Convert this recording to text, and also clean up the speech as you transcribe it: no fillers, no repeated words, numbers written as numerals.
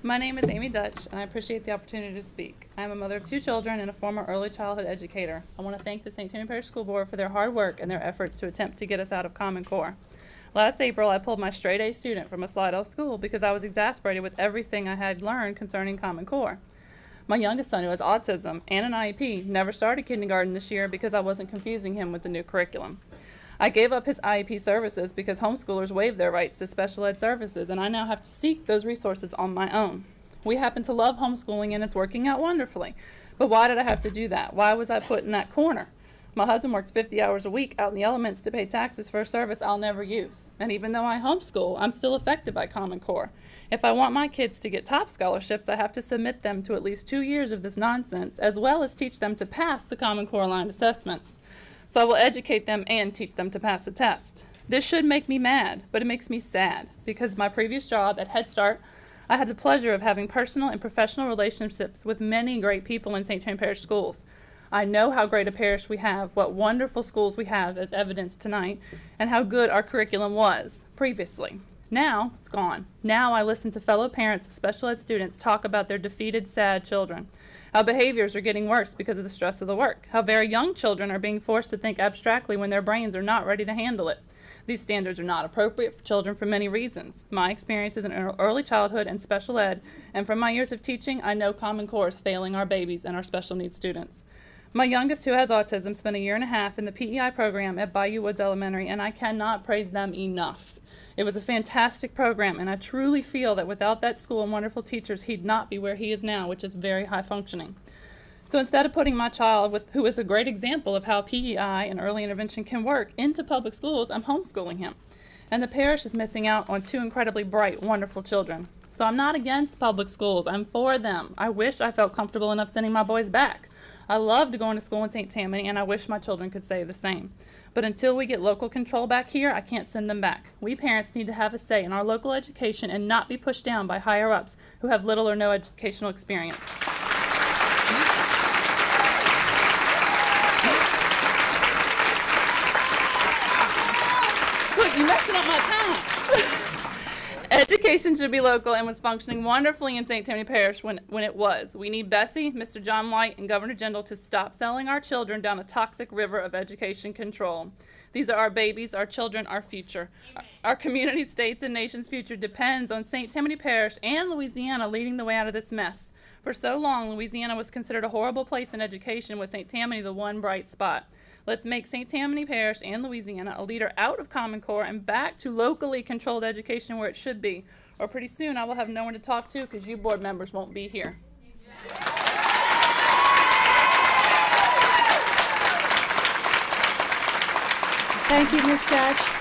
My name is Amy Dutch, and I appreciate the opportunity to speak. I am a mother of 2 children and a former early childhood educator. I want to thank the St.Tammany Parish School Board for their hard work and their efforts to attempt to get us out of Common Core. Last April, I pulled my straight-A student from a Slidell school because I was exasperated with everything I had learned concerning Common Core. My youngest son, who has autism and an IEP, never started kindergarten this year because I wasn't confusing him with the new curriculum. I gave up his IEP services because homeschoolers waived their rights to special ed services, and I now have to seek those resources on my own. We happen to love homeschooling, and it's working out wonderfully. But why did I have to do that? Why was I put in that corner? My husband works 50 hours a week out in the elements to pay taxes for a service I'll never use. And even though I homeschool, I'm still affected by Common Core. If I want my kids to get top scholarships, I have to submit them to at least 2 years of this nonsense, as well as teach them to pass the Common Core line assessments. So I will educate them and teach them to pass the test. This should make me mad, but it makes me sad, because my previous job at Head Start, I had the pleasure of having personal and professional relationships with many great people in St.Tammany Parish schools. I know how great a parish we have, what wonderful schools we have, as evidenced tonight, and how good our curriculum was previously. Now, it's gone. Now I listen to fellow parents of special ed students talk about their defeated, sad children, how behaviors are getting worse because of the stress of the work, how very young children are being forced to think abstractly when their brains are not ready to handle it. These standards are not appropriate for children for many reasons. My experience is in early childhood and special ed, and from my years of teaching, I know Common Core is failing our babies and our special needs students. My youngest, who has autism, spent 1.5 years in the PEI program at Bayou Woods Elementary, and I cannot praise them enough. It was a fantastic program, and I truly feel that without that school and wonderful teachers, he'd not be where he is now, which is very high functioning. So instead of putting my child, who is a great example of how PEI and early intervention can work, into public schools, I'm homeschooling him. And the parish is missing out on 2 incredibly bright, wonderful children. So I'm not against public schools. I'm for them. I wish I felt comfortable enough sending my boys back. I loved going to school in St. Tammany, and I wish my children could say the same. But until we get local control back here, I can't send them back. We parents need to have a say in our local education and not be pushed down by higher-ups who have little or no educational experience. Look, you're messing up my time. Education should be local and was functioning wonderfully in St. Tammany Parish when it was. We need Bessie, Mr. John White, and Governor Jindal to stop selling our children down a toxic river of education control. These are our babies, our children, our future. Our community, states, and nation's future depends on St. Tammany Parish and Louisiana leading the way out of this mess. For so long, Louisiana was considered a horrible place in education, with St. Tammany the one bright spot. Let's make St. Tammany Parish and Louisiana a leader out of Common Core and back to locally controlled education where it should be. Or pretty soon I will have no one to talk to because you board members won't be here. Thank you, Ms. Dutch.